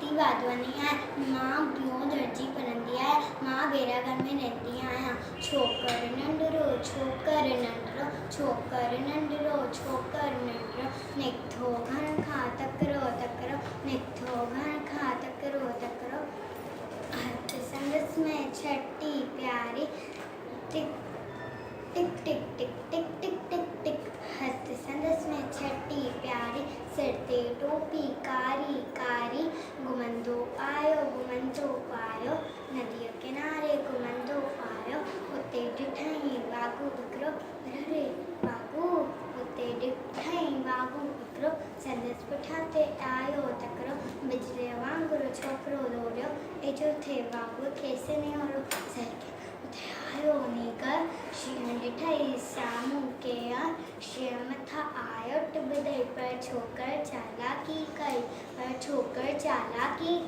ढोलकी वादवानी है, मां बियो दर्जी पढ़ंदी है, मां बेरा घर में रहती आया। छोकर नंढड़ो छोकर नंढड़ो छोकर नंढड़ो छोकर नंढड़ो निकथो घर खा तकरो तकरो निकथो घर खा तकरो तकरो। हथ संगस में छठी प्यारी टिक टिक टिक टिक टिक टिक टिक टिक। हथ संगस में छठी प्यारी सिर ते टोपी कारी कारी। घुमंदो आयो नदिया किनारे घुमंदो आयो। उते ॾिठई वागू हिकिड़ो रे वागू उते ॾिठई वागू हिकिड़ो संदसि पुठियां ते आयो तकिड़ो। बिजलीअ वांगुरु छोकिरो दौड़ियो एजो थे वागू खेसि निहोरो सरके उते आयो नीकर। शींहं ॾिठई साम्हूं केर शींहं मथां आयो टिॿधई पर छोकर चालाकी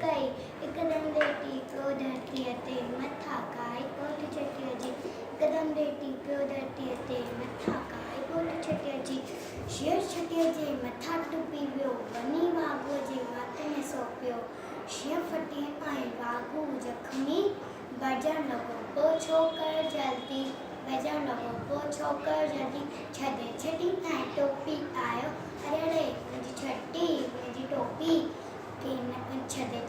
कई हिकदमि लेटी पियो धरतीअ ते मथां काई कोठ चटीअ जी हिकदमि लेटी पियो धरतीअ ते मथां काई कोठ चटीअ जी। शींहं छटीअ जे मथां टुपी वियो वञी वाघूअ जे वात में सौंपियो। शींहं फटी ऐं वाघू जख़्मी भॼण लॻो पोइ छोकर जल्दी छॾे छॾी ऐं टोपी आयो। अरे मुंहिंजी छटी मुंहिंजी टोपी छॾे